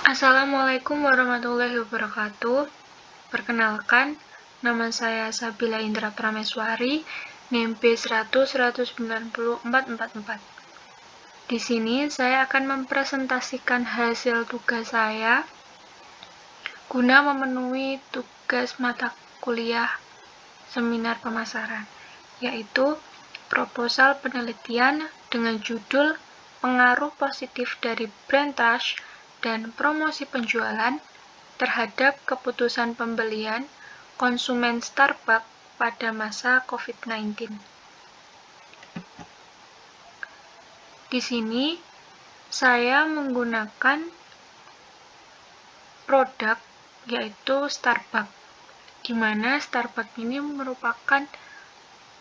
Assalamualaikum warahmatullahi wabarakatuh. Perkenalkan, nama saya Sabila Indra Prameswari, NIM B100-190-444. Di sini saya akan mempresentasikan hasil tugas saya guna memenuhi tugas mata kuliah seminar pemasaran, yaitu proposal penelitian dengan judul pengaruh positif dari brand touch dan promosi penjualan terhadap keputusan pembelian konsumen Starbucks pada masa COVID-19. Di sini saya menggunakan produk yaitu Starbucks, di mana Starbucks ini merupakan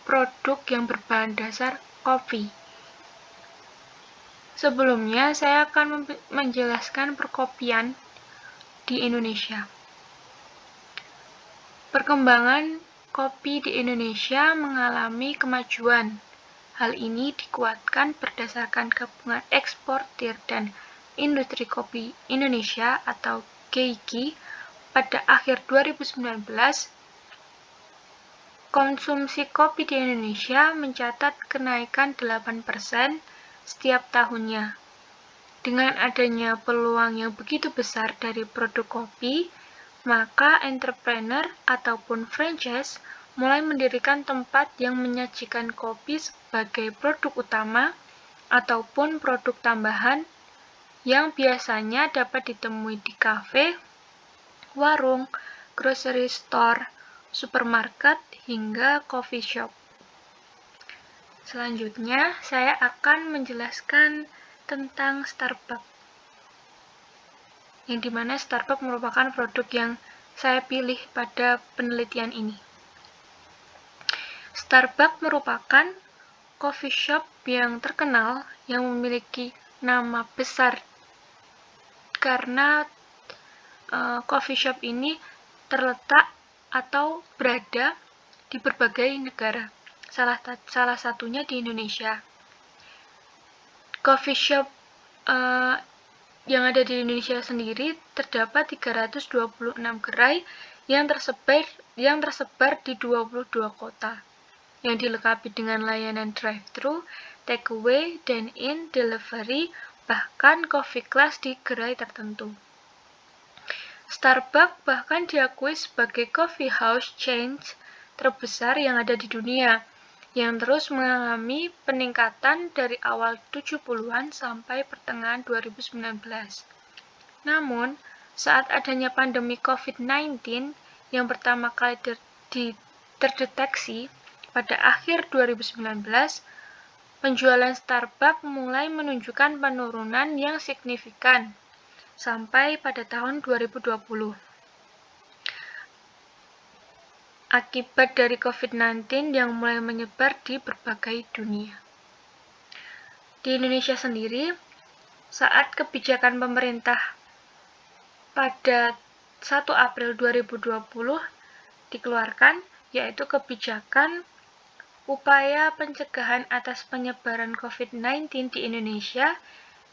produk yang berbahan dasar kopi. Sebelumnya, saya akan menjelaskan perkopian di Indonesia. Perkembangan kopi di Indonesia mengalami kemajuan. Hal ini dikuatkan berdasarkan gabungan eksportir dan industri kopi Indonesia atau GIKI. Pada akhir 2019, konsumsi kopi di Indonesia mencatat kenaikan 8% setiap tahunnya. Dengan adanya peluang yang begitu besar dari produk kopi, maka entrepreneur ataupun franchise mulai mendirikan tempat yang menyajikan kopi sebagai produk utama ataupun produk tambahan yang biasanya dapat ditemui di kafe, warung, grocery store, supermarket, hingga coffee shop. Selanjutnya, saya akan menjelaskan tentang Starbucks, yang dimana Starbucks merupakan produk yang saya pilih pada penelitian ini. Starbucks merupakan coffee shop yang terkenal yang memiliki nama besar karena coffee shop ini terletak atau berada di berbagai negara, salah satunya di Indonesia. Coffee shop yang ada di Indonesia sendiri terdapat 326 gerai yang tersebar di 22 kota, yang dilengkapi dengan layanan drive-thru, takeaway, dine-in, delivery, bahkan coffee class di gerai tertentu. Starbucks bahkan diakui sebagai coffee house chain terbesar yang ada di dunia, yang terus mengalami peningkatan dari awal 70-an sampai pertengahan 2019. Namun, saat adanya pandemi COVID-19 yang pertama kali terdeteksi pada akhir 2019, penjualan Starbucks mulai menunjukkan penurunan yang signifikan sampai pada tahun 2020. Akibat dari COVID-19 yang mulai menyebar di berbagai dunia. Di Indonesia sendiri, saat kebijakan pemerintah pada 1 April 2020 dikeluarkan, yaitu kebijakan upaya pencegahan atas penyebaran COVID-19 di Indonesia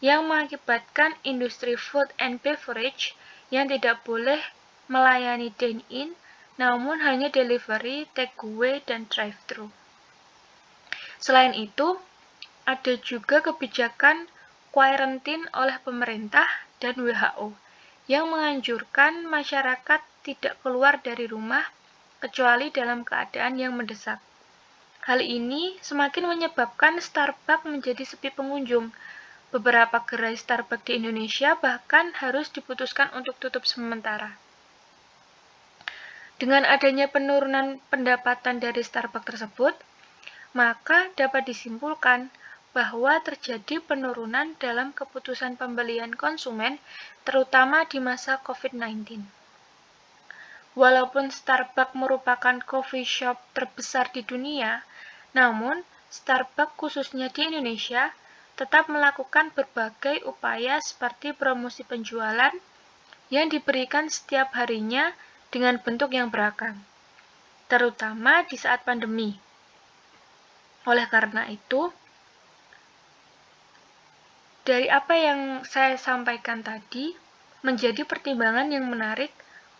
yang mengakibatkan industri food and beverage yang tidak boleh melayani dine-in, namun hanya delivery, takeaway, dan drive-thru. Selain itu, ada juga kebijakan kuarantin oleh pemerintah dan WHO yang menganjurkan masyarakat tidak keluar dari rumah kecuali dalam keadaan yang mendesak. Hal ini semakin menyebabkan Starbucks menjadi sepi pengunjung. Beberapa gerai Starbucks di Indonesia bahkan harus diputuskan untuk tutup sementara. Dengan adanya penurunan pendapatan dari Starbucks tersebut, maka dapat disimpulkan bahwa terjadi penurunan dalam keputusan pembelian konsumen, terutama di masa COVID-19. Walaupun Starbucks merupakan coffee shop terbesar di dunia, namun Starbucks khususnya di Indonesia tetap melakukan berbagai upaya seperti promosi penjualan yang diberikan setiap harinya dengan bentuk yang beragam, terutama di saat pandemi. Oleh karena itu, dari apa yang saya sampaikan tadi, menjadi pertimbangan yang menarik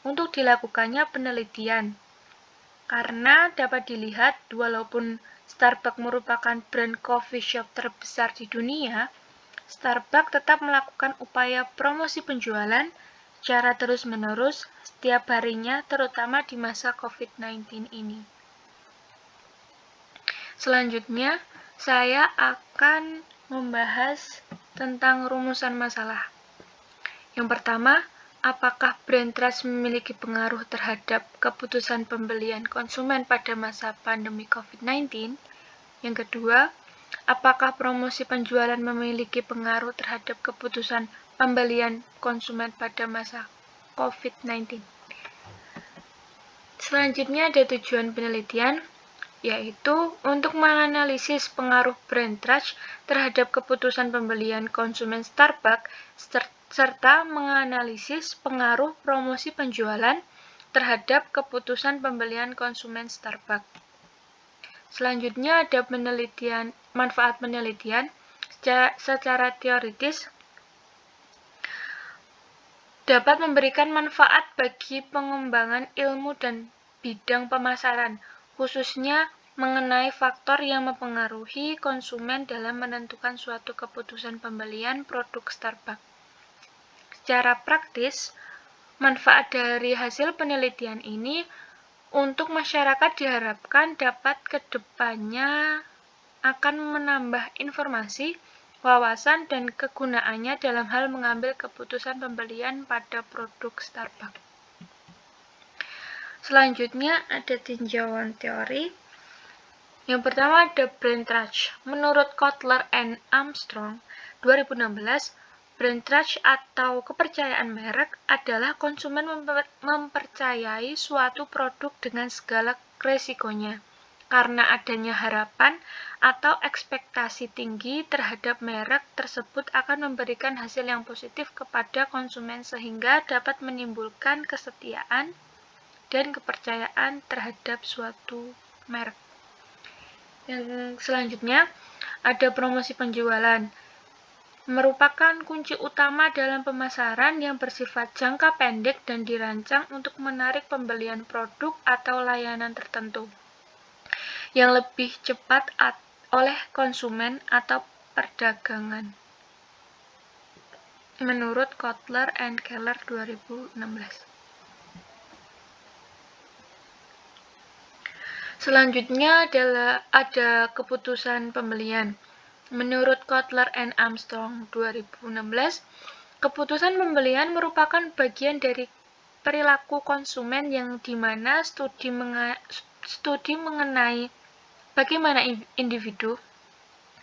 untuk dilakukannya penelitian. Karena dapat dilihat, walaupun Starbucks merupakan brand coffee shop terbesar di dunia, Starbucks tetap melakukan upaya promosi penjualan secara terus-menerus setiap harinya, terutama di masa COVID-19 ini. Selanjutnya, saya akan membahas tentang rumusan masalah. Yang pertama, apakah brand trust memiliki pengaruh terhadap keputusan pembelian konsumen pada masa pandemi COVID-19? Yang kedua, apakah promosi penjualan memiliki pengaruh terhadap keputusan pembelian konsumen pada masa COVID-19? Selanjutnya ada tujuan penelitian, yaitu untuk menganalisis pengaruh brand trust terhadap keputusan pembelian konsumen Starbucks serta menganalisis pengaruh promosi penjualan terhadap keputusan pembelian konsumen Starbucks. Selanjutnya ada manfaat penelitian. Secara teoritis dapat memberikan manfaat bagi pengembangan ilmu dan bidang pemasaran, khususnya mengenai faktor yang mempengaruhi konsumen dalam menentukan suatu keputusan pembelian produk Starbucks. Secara praktis, manfaat dari hasil penelitian ini untuk masyarakat diharapkan dapat kedepannya akan menambah informasi, wawasan, dan kegunaannya dalam hal mengambil keputusan pembelian pada produk Starbucks. Selanjutnya ada tinjauan teori. Yang pertama ada brand trust. Menurut Kotler and Armstrong 2016, brand trust atau kepercayaan merek adalah konsumen mempercayai suatu produk dengan segala resikonya karena adanya harapan atau ekspektasi tinggi terhadap merek tersebut akan memberikan hasil yang positif kepada konsumen sehingga dapat menimbulkan kesetiaan dan kepercayaan terhadap suatu merek. Yang selanjutnya ada promosi penjualan. Merupakan kunci utama dalam pemasaran yang bersifat jangka pendek dan dirancang untuk menarik pembelian produk atau layanan tertentu yang lebih cepat oleh konsumen atau perdagangan. Menurut Kotler and Keller 2016. Selanjutnya ada keputusan pembelian. Menurut Kotler and Armstrong 2016, keputusan pembelian merupakan bagian dari perilaku konsumen yang dimana studi mengenai bagaimana individu,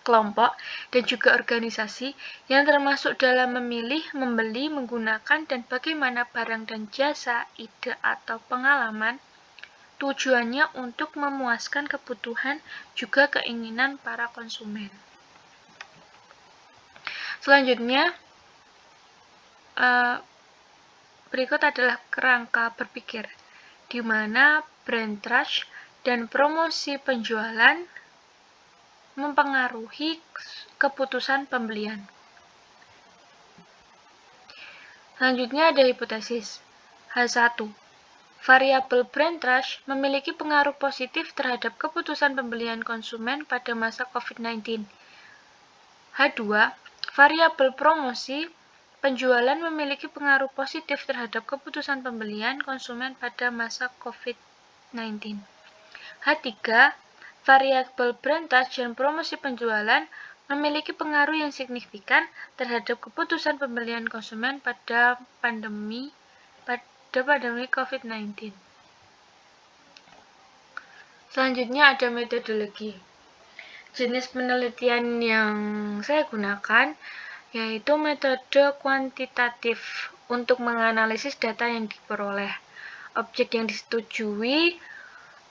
kelompok, dan juga organisasi yang termasuk dalam memilih, membeli, menggunakan, dan bagaimana barang dan jasa, ide, atau pengalaman tujuannya untuk memuaskan kebutuhan juga keinginan para konsumen. Selanjutnya, berikut adalah kerangka berpikir, di mana brand trust dan promosi penjualan mempengaruhi keputusan pembelian. Selanjutnya ada hipotesis. H1. Variabel brand trust memiliki pengaruh positif terhadap keputusan pembelian konsumen pada masa COVID-19. H2. Variabel promosi penjualan memiliki pengaruh positif terhadap keputusan pembelian konsumen pada masa COVID-19. H3. Variabel brand trust dan promosi penjualan memiliki pengaruh yang signifikan terhadap keputusan pembelian konsumen pada pandemi COVID-19. Selanjutnya ada metodologi. Jenis penelitian yang saya gunakan yaitu metode kuantitatif untuk menganalisis data yang diperoleh. Objek yang disetujui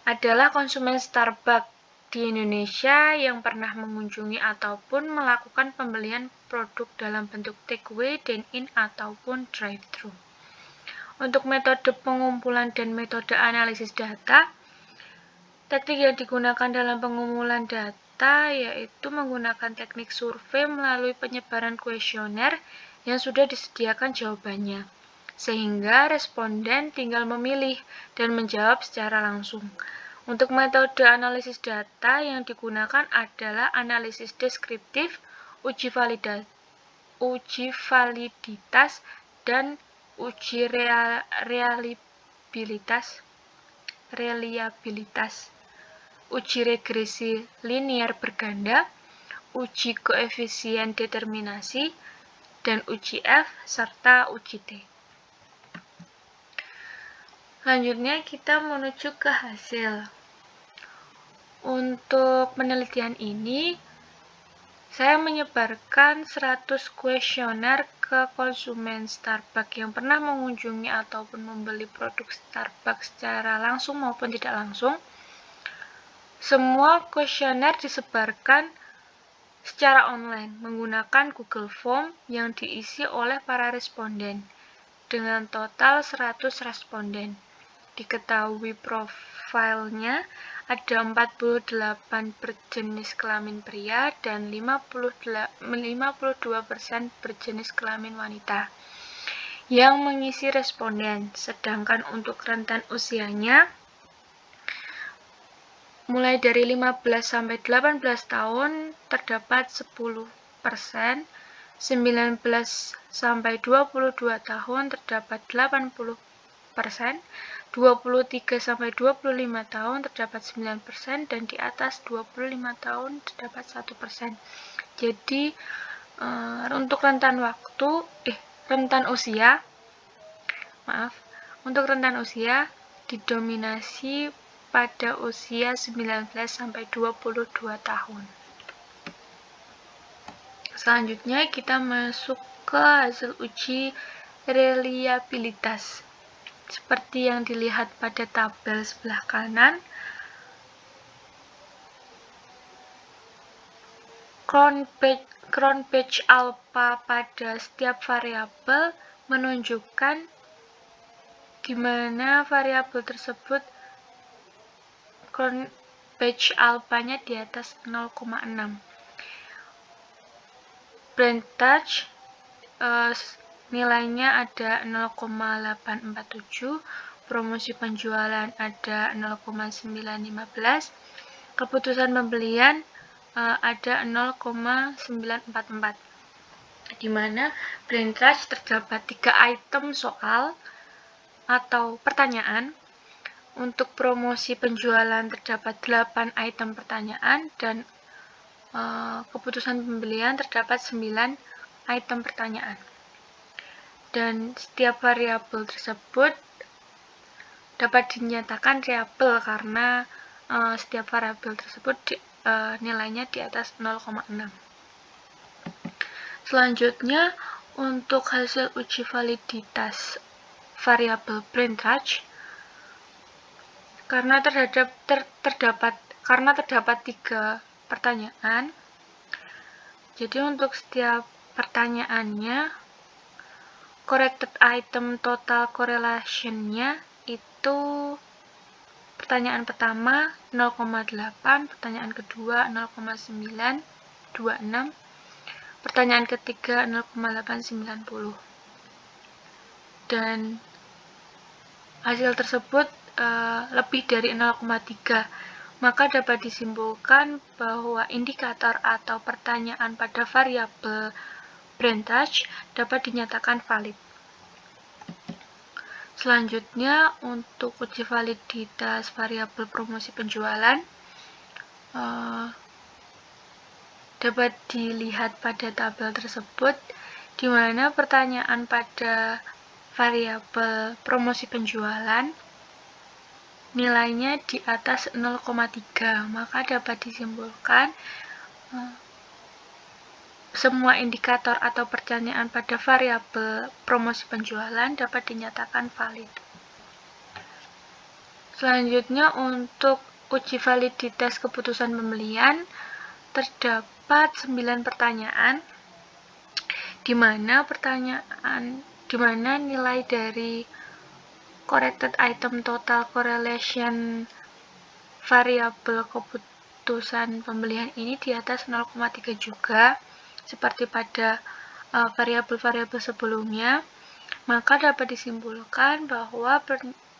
adalah konsumen Starbucks di Indonesia yang pernah mengunjungi ataupun melakukan pembelian produk dalam bentuk takeaway, dine-in, ataupun drive-thru. Untuk metode pengumpulan dan metode analisis data, teknik yang digunakan dalam pengumpulan data yaitu menggunakan teknik survei melalui penyebaran kuesioner yang sudah disediakan jawabannya. sehingga responden tinggal memilih dan menjawab secara langsung. Untuk metode analisis data yang digunakan adalah analisis deskriptif, uji validitas, dan uji reliabilitas, uji regresi linier berganda, uji koefisien determinasi, dan uji F, serta uji T. Selanjutnya kita menuju ke hasil. Untuk penelitian ini, saya menyebarkan 100 kuesioner ke konsumen Starbucks yang pernah mengunjungi ataupun membeli produk Starbucks secara langsung maupun tidak langsung. Semua kuesioner disebarkan secara online menggunakan Google Form yang diisi oleh para responden. Dengan total 100 responden. Diketahui profilnya ada 48 berjenis kelamin pria dan 52% berjenis kelamin wanita yang mengisi responden, sedangkan untuk rentan usianya mulai dari 15 sampai 18 tahun terdapat 10%, 19 sampai 22 tahun terdapat 80%, 23 sampai 25 tahun terdapat 9%, dan di atas 25 tahun terdapat 1%. Jadi untuk rentan usia didominasi pada usia 19 sampai 22 tahun. Selanjutnya kita masuk ke hasil uji reliabilitas. Seperti yang dilihat pada tabel sebelah kanan, crown batch alpha pada setiap variabel menunjukkan di mana variabel tersebut crown batch alpha-nya di atas 0,6. Percentage nilainya ada 0,847, promosi penjualan ada 0,915, keputusan pembelian ada 0,944, di mana percentage terdapat 3 item soal atau pertanyaan. Untuk promosi penjualan terdapat 8 item pertanyaan, dan keputusan pembelian terdapat 9 item pertanyaan. Dan setiap variabel tersebut dapat dinyatakan reliable karena setiap variabel tersebut nilainya di atas 0,6. Selanjutnya, untuk hasil uji validitas variabel percentage, karena terdapat 3 pertanyaan, jadi untuk setiap pertanyaannya corrected item total correlation-nya itu pertanyaan pertama 0,8, pertanyaan kedua 0,926, pertanyaan ketiga 0,890. Dan hasil tersebut lebih dari 0,3, maka dapat disimpulkan bahwa indikator atau pertanyaan pada variabel percentage dapat dinyatakan valid. Selanjutnya, untuk uji validitas variabel promosi penjualan dapat dilihat pada tabel tersebut, di mana pertanyaan pada variabel promosi penjualan nilainya di atas 0,3, maka dapat disimpulkan semua indikator atau pertanyaan pada variabel promosi penjualan dapat dinyatakan valid. Selanjutnya, untuk uji validitas keputusan pembelian terdapat 9 pertanyaan, di mana nilai dari corrected item total correlation variabel keputusan pembelian ini di atas 0,3 juga, seperti pada variabel-variabel sebelumnya, Maka dapat disimpulkan bahwa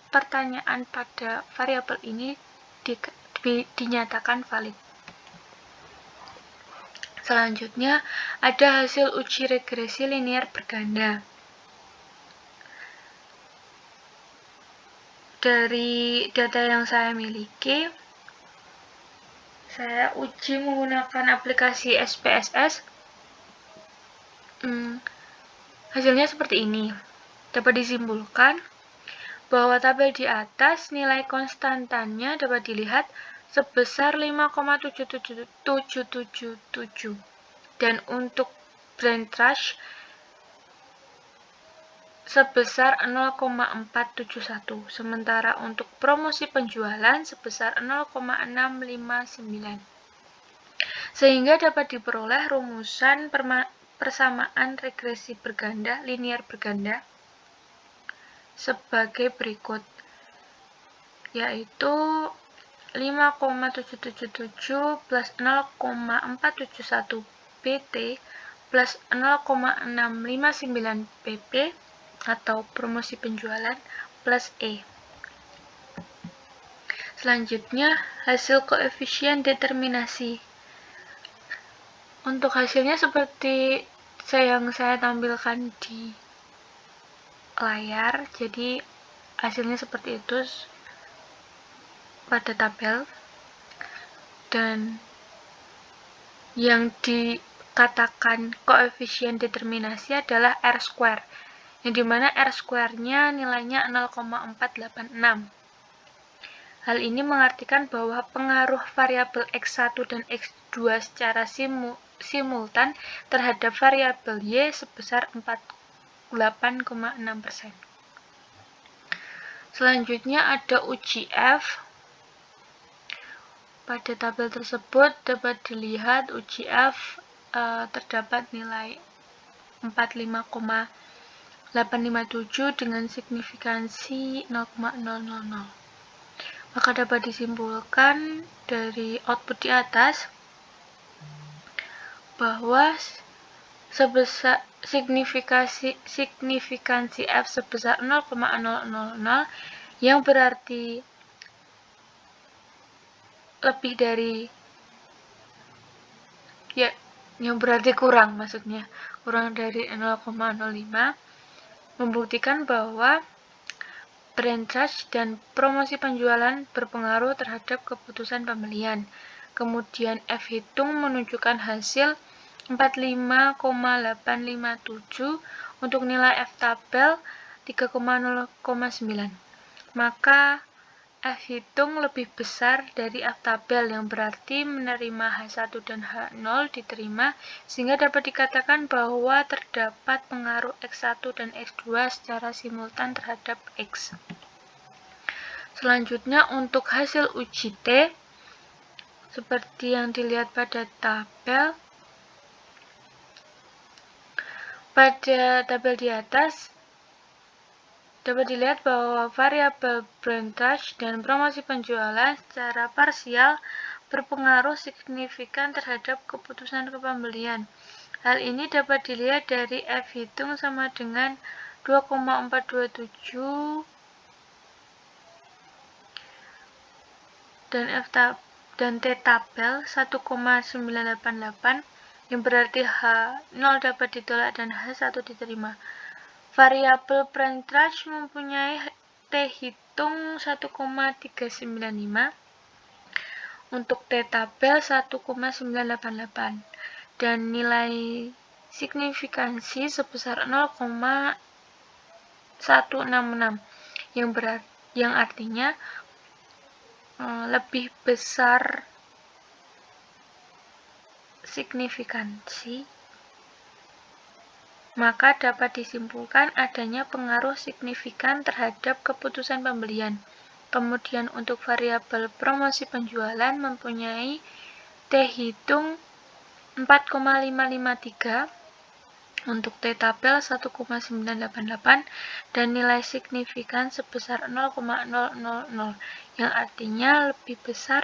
pertanyaan pada variabel ini dinyatakan valid. Selanjutnya, ada hasil uji regresi linear berganda. Dari data yang saya miliki, saya uji menggunakan aplikasi SPSS. Hasilnya seperti ini. Dapat disimpulkan bahwa tabel di atas nilai konstantannya dapat dilihat sebesar 5,7777 dan untuk brand trash sebesar 0,471, sementara untuk promosi penjualan sebesar 0,659. Sehingga dapat diperoleh rumusan persamaan regresi berganda, linear berganda, sebagai berikut, yaitu 5,777 plus 0,471 PT plus 0,659 PP atau promosi penjualan plus E. Selanjutnya, hasil koefisien determinasi. Untuk hasilnya seperti yang saya tampilkan di layar, jadi hasilnya seperti itu pada tabel, dan yang dikatakan koefisien determinasi adalah R-square, yang dimana R-square-nya nilainya 0,486. Hal ini mengartikan bahwa pengaruh variabel X1 dan X2 secara simultan terhadap variabel Y sebesar 48,6%. Selanjutnya ada uji F. Pada tabel tersebut dapat dilihat uji F terdapat nilai 45,857 dengan signifikansi 0,000. Maka dapat disimpulkan dari output di atas bahwa sebesar signifikansi F sebesar 0,000 yang berarti lebih dari yang berarti kurang dari 0,05, membuktikan bahwa brand trash dan promosi penjualan berpengaruh terhadap keputusan pembelian. Kemudian F hitung menunjukkan hasil 45,857 untuk nilai F tabel 3,0,9. Maka F hitung lebih besar dari F tabel, yang berarti menerima H1 dan H0 diterima, sehingga dapat dikatakan bahwa terdapat pengaruh X1 dan X2 secara simultan terhadap X. Selanjutnya untuk hasil uji T, seperti yang dilihat pada tabel. Pada tabel di atas dapat dilihat bahwa variabel brand trash dan promosi penjualan secara parsial berpengaruh signifikan terhadap keputusan pembelian. Hal ini dapat dilihat dari F hitung sama dengan 2,427 dan T tabel 1,988, yang berarti H0 dapat ditolak dan H1 diterima. Variabel brand trash mempunyai T hitung 1,395, untuk T tabel 1,988, dan nilai signifikansi sebesar 0,166, yang artinya lebih besar signifikansi, maka dapat disimpulkan adanya pengaruh signifikan terhadap keputusan pembelian. Kemudian untuk variabel promosi penjualan mempunyai T hitung 4,553, untuk T tabel 1,988, dan nilai signifikan sebesar 0,000, yang artinya lebih besar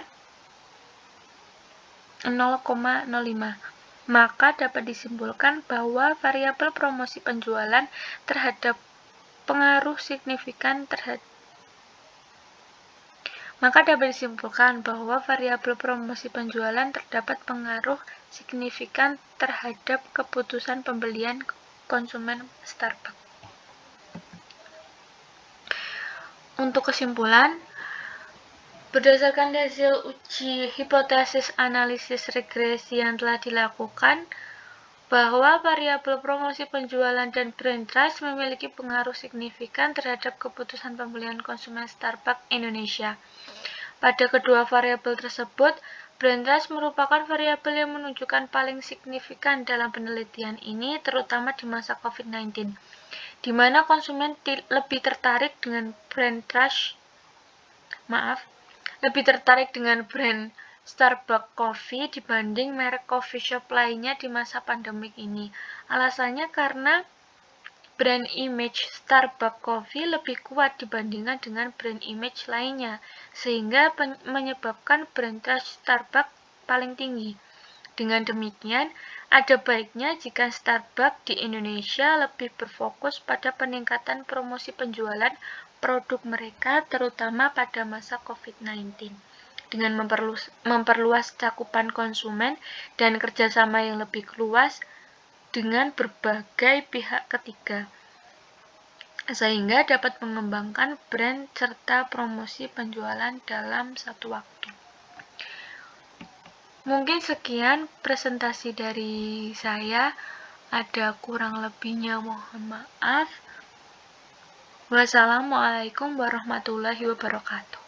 0,05. Maka dapat disimpulkan bahwa variabel promosi penjualan terhadap pengaruh signifikan maka dapat disimpulkan bahwa variabel promosi penjualan terdapat pengaruh signifikan terhadap keputusan pembelian konsumen Starbucks. Untuk kesimpulan, berdasarkan hasil uji hipotesis analisis regresi yang telah dilakukan, bahwa variabel promosi penjualan dan brand trust memiliki pengaruh signifikan terhadap keputusan pembelian konsumen Starbucks Indonesia. Pada kedua variabel tersebut, brand trust merupakan variabel yang menunjukkan paling signifikan dalam penelitian ini, terutama di masa COVID-19, di mana konsumen lebih tertarik dengan brand Starbucks Coffee dibanding merek coffee shop lainnya di masa pandemik ini. Alasannya karena brand image Starbucks Coffee lebih kuat dibandingkan dengan brand image lainnya, sehingga menyebabkan brand trust Starbucks paling tinggi. Dengan demikian, ada baiknya jika Starbucks di Indonesia lebih berfokus pada peningkatan promosi penjualan produk mereka, terutama pada masa COVID-19. Dengan memperluas cakupan konsumen dan kerjasama yang lebih luas dengan berbagai pihak ketiga, sehingga dapat mengembangkan brand serta promosi penjualan dalam satu waktu. Mungkin sekian presentasi dari saya, ada kurang lebihnya mohon maaf. Wassalamualaikum warahmatullahi wabarakatuh.